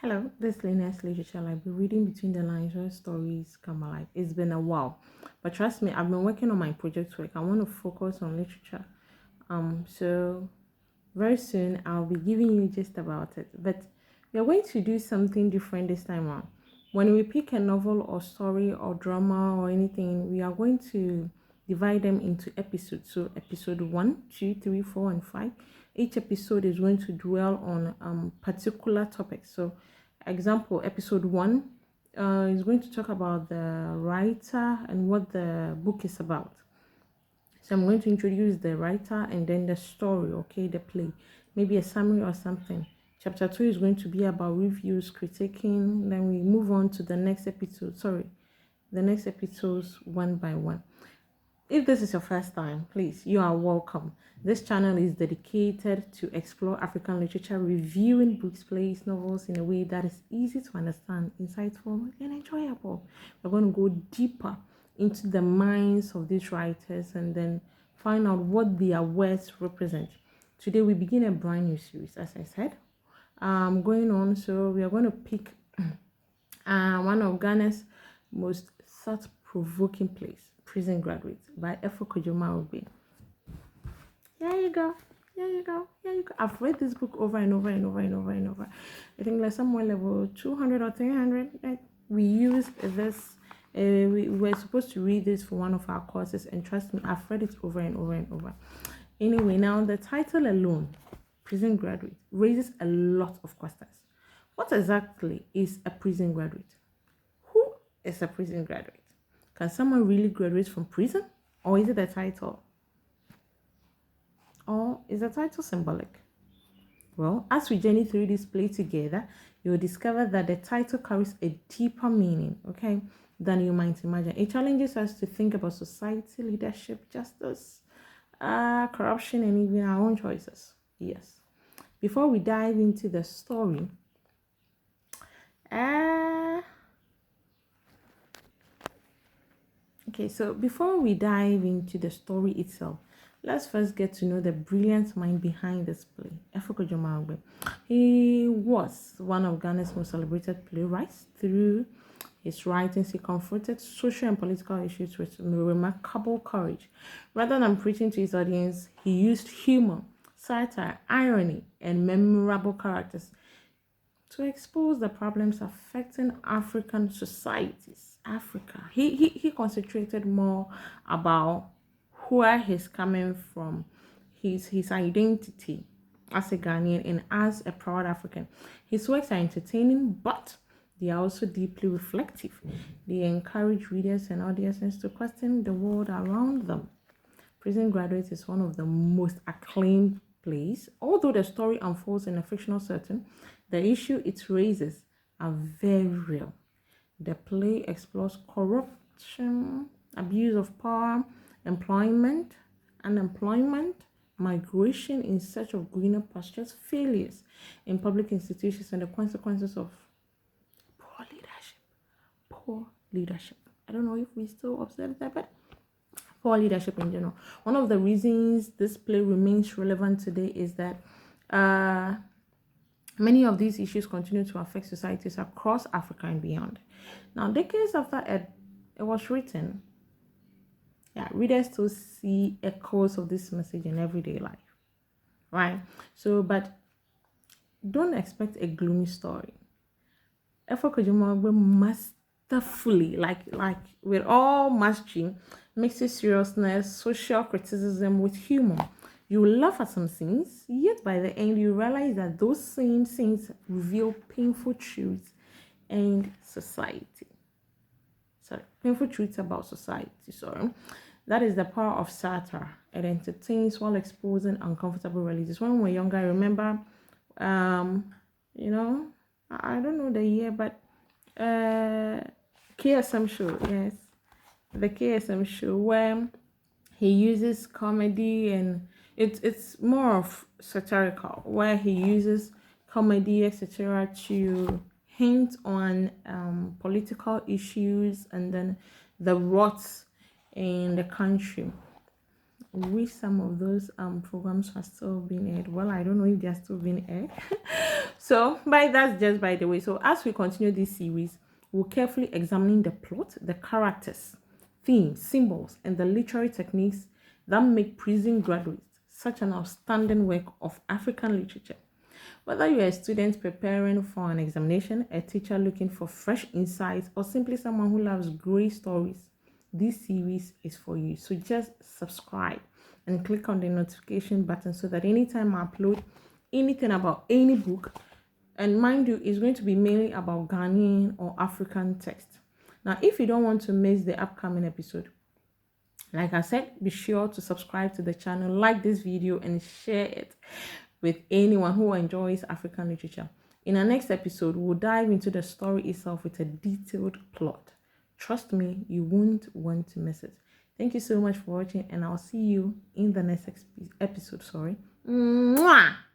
Hello, this is Linus Literature Library, reading between the lines where stories come alive. It's been a while, but trust me, I've been working on my project work. I want to focus on literature. So very soon I'll be giving you just about it. But we are going to do something different this time around. When we pick a novel or story or drama or anything, we are going to divide them into episodes. So episode 1, 2, 3, 4, and 5. Each episode is going to dwell on particular topics. So example, episode 1 is going to talk about the writer and what the book is about. So I'm going to introduce the writer and then the story, okay, the play, maybe a summary or something. Chapter 2 is going to be about reviews, critiquing. Then we move on to the next episode. The next episodes one by one. If this is your first time, please, you are welcome. This channel is dedicated to explore African literature, reviewing books, plays, novels in a way that is easy to understand, insightful, and enjoyable. We're going to go deeper into the minds of these writers and then find out what their words represent. Today we begin a brand new series, as I said. Going on, so we are going to pick one of Ghana's most thought-provoking plays, Prison Graduate by Mawugbe. Here you go. I've read this book over and over and over and over and over. I think like somewhere level 200 or 300. We used this. We were supposed to read this for one of our courses, and trust me, I've read it over and over and over. Anyway, now the title alone, Prison Graduate, raises a lot of questions. What exactly is a prison graduate? Who is a prison graduate? Can someone really graduate from prison? Or is it a title? Or is the title symbolic? Well, as we journey through this play together, you will discover that the title carries a deeper meaning, okay, than you might imagine. It challenges us to think about society, leadership, justice, corruption, and even our own choices. Yes. Before we dive into the story, before we dive into the story itself, let's first get to know the brilliant mind behind this play, Mawugbe. He was one of Ghana's most celebrated playwrights. Through his writings, he confronted social and political issues with remarkable courage. Rather than preaching to his audience, he used humor, satire, irony, and memorable characters to expose the problems affecting African societies. He concentrated more about where he's coming from, his identity as a Ghanaian and as a proud African. His works are entertaining, but they are also deeply reflective. They encourage readers and audiences to question the world around them. Prison Graduate is one of the most acclaimed plays. Although the story unfolds in a fictional setting, the issue it raises are very real. The play explores corruption, abuse of power, employment, unemployment, migration in search of greener pastures, failures in public institutions, and the consequences of poor leadership. Poor leadership. I don't know if we still observe that, but poor leadership in general. One of the reasons this play remains relevant today is that many of these issues continue to affect societies across Africa and beyond. Now, decades after it was written, readers still see echoes of this message in everyday life, right? So, but don't expect a gloomy story. Mawugbe masterfully, like with all mastery, mixes seriousness, social criticism with humor. You will laugh at some scenes, yet by the end you realize that those same scenes reveal painful truths and society. Painful truths about society, That is the power of satire. It entertains while exposing uncomfortable realities. When we were younger, I remember, I don't know the year, but KSM show, yes. The KSM show where he uses comedy and it's more of satirical, where he uses comedy, etc., to hint on political issues and then the rots in the country. wish some of those programs are still being aired. Well, I don't know if they are still being aired. So, that's just by the way. So, as we continue this series, we'll carefully examine the plot, the characters, themes, symbols, and the literary techniques that make prison graduates such an outstanding work of African literature. Whether you're a student preparing for an examination, a teacher looking for fresh insights, or simply someone who loves great stories, this series is for you. So just subscribe and click on the notification button so that anytime I upload anything about any book, and mind you, it's going to be mainly about Ghanaian or African text. Now, if you don't want to miss the upcoming episode, like I said, be sure to subscribe to the channel, like this video, and share it with anyone who enjoys African literature. In our next episode, we'll dive into the story itself with a detailed plot. Trust me, you won't want to miss it. Thank you so much for watching, and I'll see you in the next episode. Mwah!